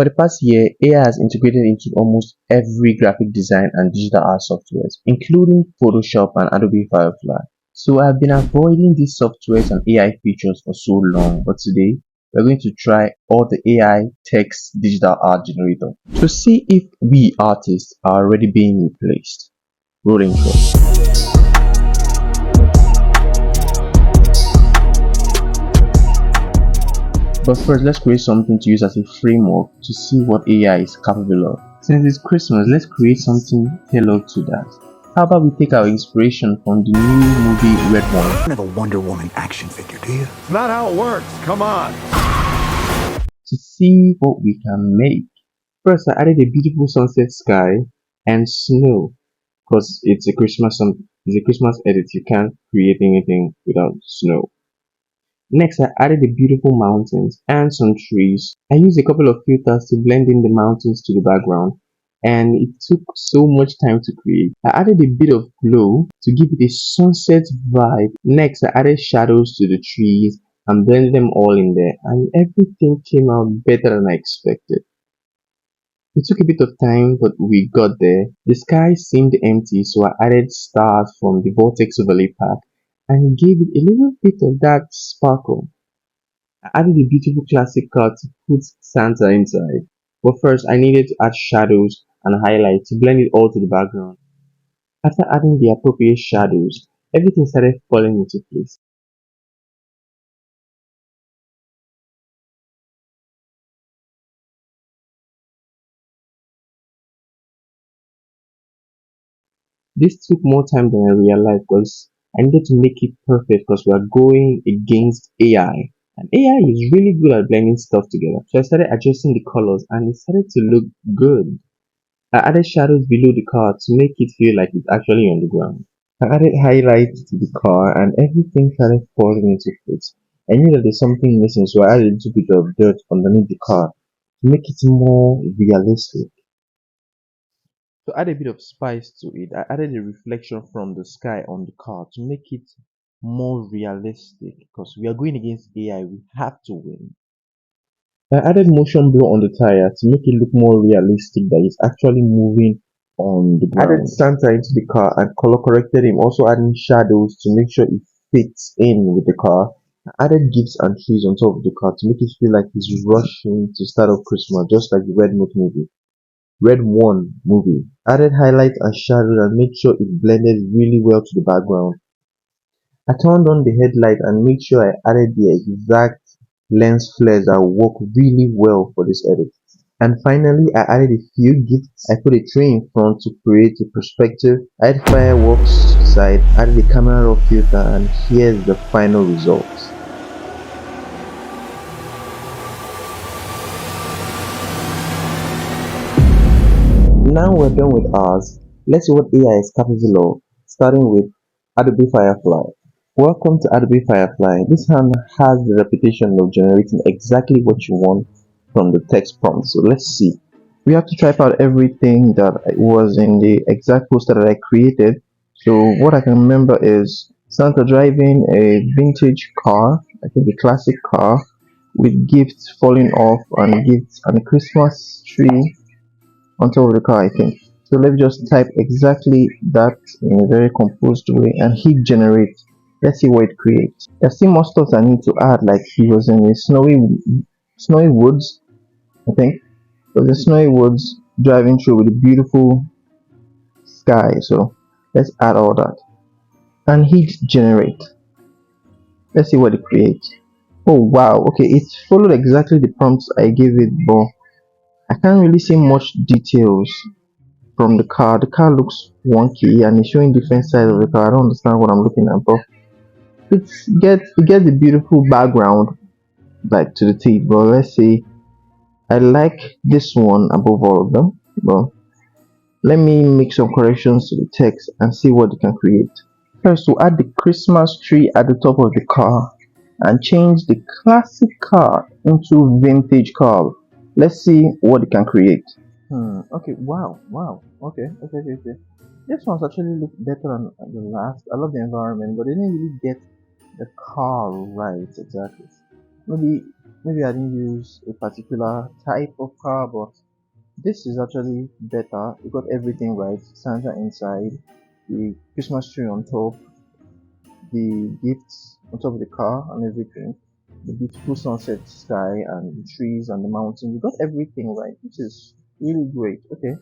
For the past year, AI has integrated into almost every graphic design and digital art softwares, including Photoshop and Adobe Firefly. So I've been avoiding these softwares and AI features for so long, but today we're going to try all the AI text digital art generator to see if we artists are already being replaced. Roll intro. But first, let's create something to use as a framework to see what AI is capable of. Since it's Christmas, let's create something tailored to that. How about we take our inspiration from the new movie Red One? You have a Wonder Woman action figure, do you? It's not how it works. Come on. To see what we can make. First, I added a beautiful sunset sky and snow because it's a Christmas edit. You can't create anything without snow. Next, I added the beautiful mountains and some trees. I used a couple of filters to blend in the mountains to the background, and it took so much time to create. I added a bit of glow to give it a sunset vibe. Next, I added shadows to the trees and blended them all in there, and everything came out better than I expected. It took a bit of time, but we got there. The sky seemed empty, so I added stars from the VORTEX overlay pack and gave it a little bit of that sparkle. I added a beautiful classic car to put Santa inside. But first, I needed to add shadows and highlights to blend it all to the background. After adding the appropriate shadows, everything started falling into place. This took more time than I realized because I needed to make it perfect because we are going against AI. And AI is really good at blending stuff together. So I started adjusting the colors and it started to look good. I added shadows below the car to make it feel like it's actually on the ground. I added highlights to the car and everything started falling into place. I knew that there's something missing, so I added a little bit of dirt underneath the car to make it more realistic. To add a bit of spice to it, I added a reflection from the sky on the car to make it more realistic because we are going against AI, we have to win. I added motion blur on the tire to make it look more realistic that it's actually moving on the ground. Added Santa into the car and color corrected him, also adding shadows to make sure it fits in with the car. I added gifts and trees on top of the car to make it feel like he's rushing to start off Christmas, just like the Red One movie. Added highlights and shadows and made sure it blended really well to the background. I turned on the headlight and made sure I added the exact lens flares that work really well for this edit. And finally, I added a few gifts. I put a tree in front to create a perspective. I added fireworks to the side, added a camera raw filter, and here's the final result. Now we're done with ours. Let's see what AI is capable of, starting with Adobe Firefly. Welcome to Adobe Firefly. This hand has the reputation of generating exactly what you want from the text prompt. So let's see. We have to type out everything that was in the exact poster that I created. So what I can remember is Santa driving a vintage car, I think a classic car, with gifts falling off and gifts and a Christmas tree on top of the car, I think. So let's just type exactly that in a very composed way and hit generate. Let's see what it creates. There's still more stuff I need to add, like he was in a snowy woods, I think. There's a snowy woods driving through with a beautiful sky. So let's add all that and hit generate. Let's see what it creates. Oh wow, okay, it followed exactly the prompts I gave it, but I can't really see much details from the car. The car looks wonky and it's showing different sides of the car. I don't understand what I'm looking at, but it gets a beautiful background like to the teeth. But let's see. I like this one above all of them. But let me make some corrections to the text and see what it can create. First, we'll add the Christmas tree at the top of the car and change the classic car into vintage car. Let's see what it can create. Okay, wow. Okay. This one's actually look better than the last. I love the environment, but they didn't really get the car right exactly. Maybe Maybe I didn't use a particular type of car, but this is actually better. We got everything right. Santa inside, the Christmas tree on top, the gifts on top of the car and everything. The beautiful sunset sky and the trees and the mountain. We got everything right, which is really great. Okay.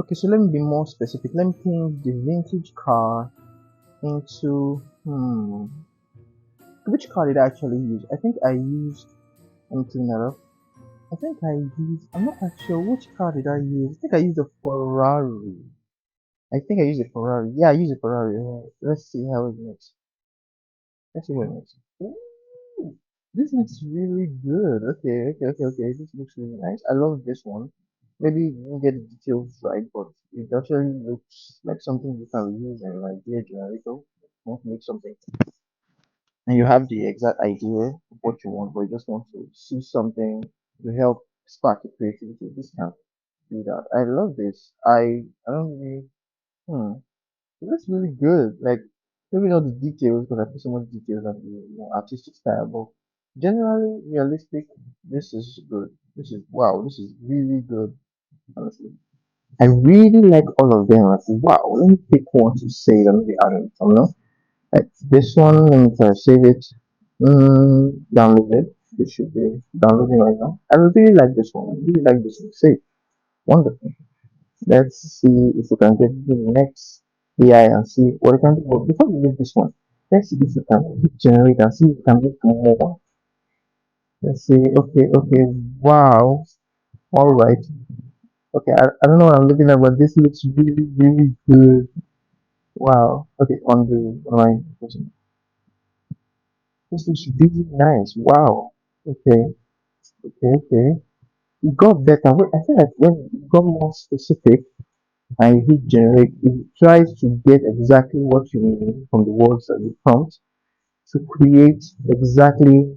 Okay, so let me be more specific. Let me change the vintage car into which car did I actually use? I think I used let me clean that up. I think I used I'm not quite sure which car did I use. I think I used a Ferrari. I think I used a Ferrari. Yeah, I used a Ferrari. Let's see how it looks. Let's see what it looks. Ooh, this looks really good. Okay. This looks really nice. I love this one. Maybe you didn't get the details right, but it actually looks like something you can use in like idea generator. You want to make something, and you have the exact idea of what you want, but you just want to see something to help spark your creativity. This can do that. I love this. I don't really. Hmm. It looks really good. Like maybe not the details because I put so much details on the artistic style, but generally realistic. This is good. This is wow. This is really good. Honestly, I really like all of them. Like wow. Let me pick one to say. Let me add it. You know, like this one. Let me try to save it. Download it. This should be downloading right now. I really like this one. I really like this one. Save. Wonderful. Let's see if we can get to the next AI and see what we can do. But before we get this one, let's see if we can generate and see if we can get more. Let's see. Okay. Wow. All right. Okay. I don't know what I'm looking at, but this looks really good. Wow. Okay. On the online person. This looks really nice. Wow. Okay. Okay. It got better. I feel like when it got more specific, and you hit generate, it tries to get exactly what you need from the words that you prompt to create exactly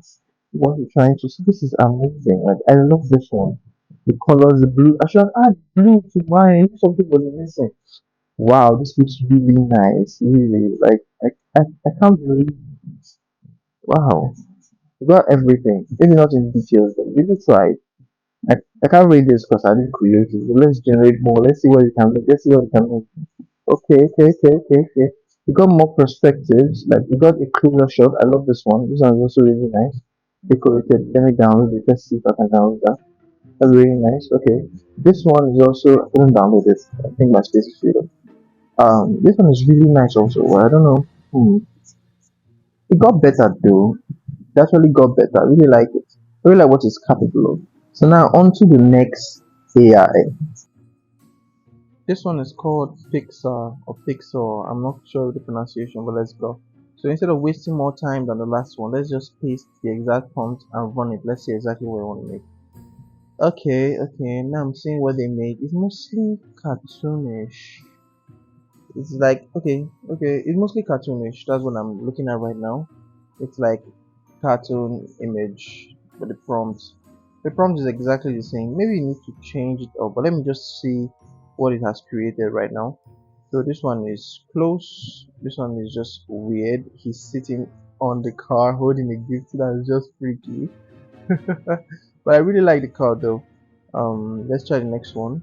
what you're trying to. So this is amazing. Like I love this one. The colors, the blue. I should add blue to mine. Something was missing. Wow, this looks really nice. Really, like I can't believe. Wow, you got everything. Maybe not in details, but really tried. I can't read this because I didn't create it. So let's generate more. Let's see what you can make. Let's see what you can make. Okay. We got more perspectives. Like we got a closer shot. I love this one. This one is also really nice. Decorated. Let me download it. Let's see if I can download that. That's really nice. Okay. This one is also I couldn't download it. I think my space is filled up. This one is really nice also. Well, I don't know. It got better though. It actually got better. I really like it. I really like what it's capable of. So now on to the next AI. This one is called Pixar or Pixar. I'm not sure of the pronunciation, but let's go. So instead of wasting more time than the last one, let's just paste the exact prompt and run it. Let's see exactly what I want to make. Okay. Now I'm seeing what they made. It's mostly cartoonish. It's like okay. It's mostly cartoonish. That's what I'm looking at right now. It's like cartoon image, but the prompt is exactly the same. Maybe you need to change it up, but let me just see what it has created right now. So this one is close. This one is just weird. He's sitting on the car holding a gift that is just freaky. But I really like the car though. Let's try the next one.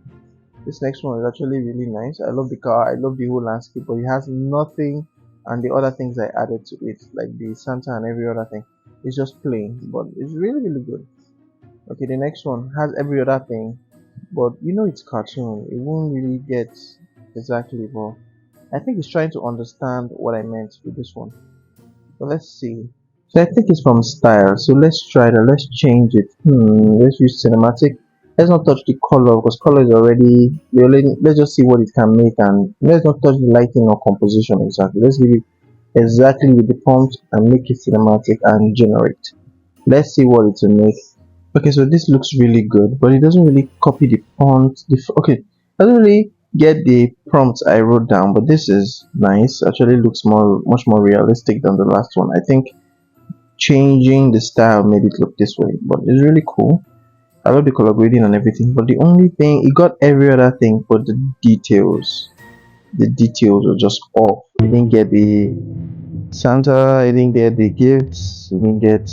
This next one is actually really nice. I love the car. I love the whole landscape, but it has nothing and the other things I added to it, like the Santa and every other thing. It's just plain, but it's really good. Okay, the next one has every other thing, but it's cartoon. It won't really get exactly, but I think it's trying to understand what I meant with this one. But let's see. So I think it's from style. So let's try that. Let's change it. Let's use cinematic. Let's not touch the color because color is already. Let's just see what it can make and let's not touch the lighting or composition exactly. Let's leave it exactly with the prompt and make it cinematic and generate. Let's see what it will make. Okay, so this looks really good, but it doesn't really copy the prompt. Okay, doesn't really get the prompt I wrote down, but this is nice. Actually, looks much more realistic than the last one. I think changing the style made it look this way, but it's really cool. I love the color grading and everything, but the only thing it got every other thing, but the details. The details were just off. I didn't get the Santa. I didn't get the gifts. I didn't get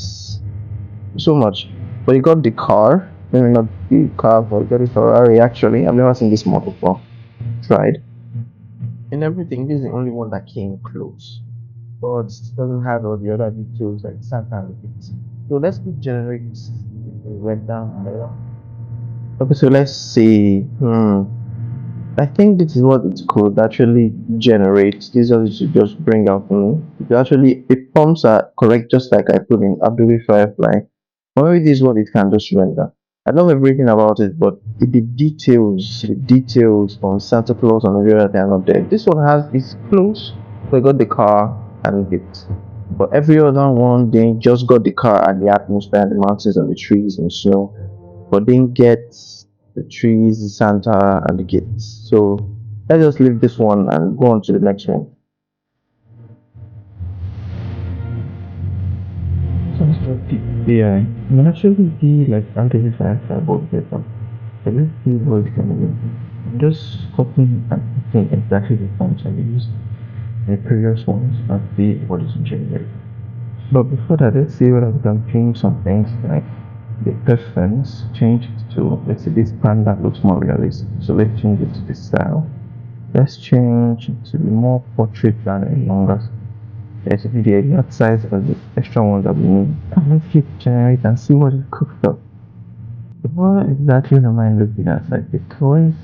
so much. But you got the car. Maybe not the car, but you got the Ferrari actually. I've never seen this model before. Tried. In everything, this is the only one that came close. But it doesn't have all the other details like Santa and things. So let's keep generating. Went down there. Okay, so let's see. I think this is what it could actually generate. This is what it should just bring out for me. It actually, it prompts are correct just like I put in Adobe Firefly. Or maybe this is what it can just render. I love everything about it, but the details on Santa Claus and the other they are not there. This one has is close. So I got the car and it. But every other one, they just got the car and the atmosphere and the mountains and the trees and snow. But didn't get the trees, the Santa, and the gifts. So let's just leave this one and go on to the next one. Yeah, I'm actually be like anti-science about better. So let's see what it's gonna be. I'm just copying and pasting exactly the fonts I used in the previous ones and see what is generated. But before that, let's see whether we can change some things like the preference, change it to, let's say this panda looks more realistic. So let's change it to this style. Let's change it to be more portrait than a longer. There's a video exact size of the extra ones that we need. And let's hit generate and see what it cooks up. What exactly am I looking at? Like the toys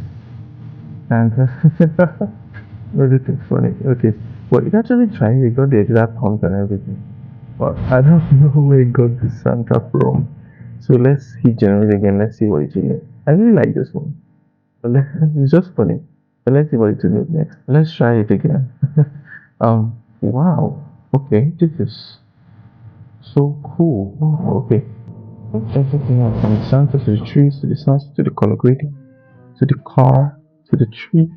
and what is it funny? Okay. Well, it actually tried, it got the exact pump and everything. But I don't know where it got the Santa from. So let's hit generate again. Let's see what it is. I really like this one. But it's just funny. But let's see what it will do next. Let's try it again. Wow. Okay, this is so cool. Oh, okay. Everything else from the Santa to the trees to the Santa to the color grading to the car to the tree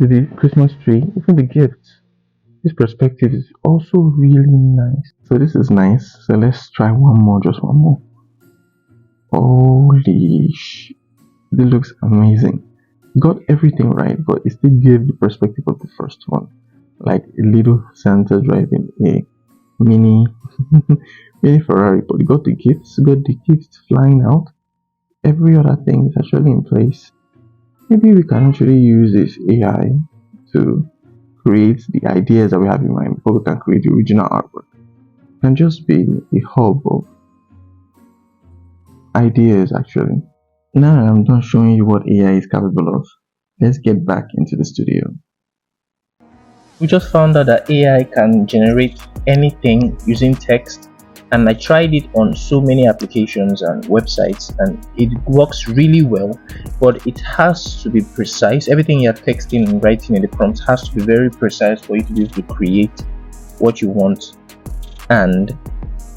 to the Christmas tree, even the gifts. This perspective is also really nice. So this is nice. So let's try one more, just one more. Holy sh! This looks amazing. Got everything right, but it still gave the perspective of the first one. Like a little Santa driving a mini mini Ferrari, but you got the gifts flying out. Every other thing is actually in place. Maybe we can actually use this AI to create the ideas that we have in mind before we can create the original artwork. It can just be a hub of ideas actually. Now that I'm done showing you what AI is capable of, let's get back into the studio. We just found out that AI can generate anything using text, and I tried it on so many applications and websites and it works really well, but it has to be precise. Everything you're texting and writing in the prompt has to be very precise for you to be able to create what you want, and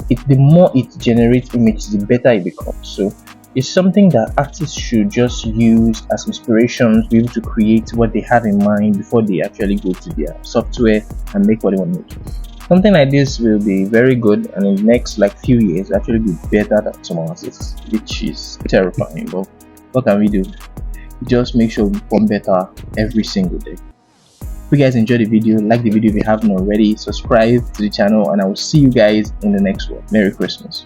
the more it generates images, the better it becomes. So it's something that artists should just use as inspiration to be able to create what they have in mind before they actually go to their software and make what they want to make. Something like this will be very good, and in the next few years actually be better than some artists, which is terrifying. But what can we do? Just make sure we become better every single day. If you guys enjoyed the video, like the video if you haven't already, subscribe to the channel, and I will see you guys in the next one. Merry Christmas.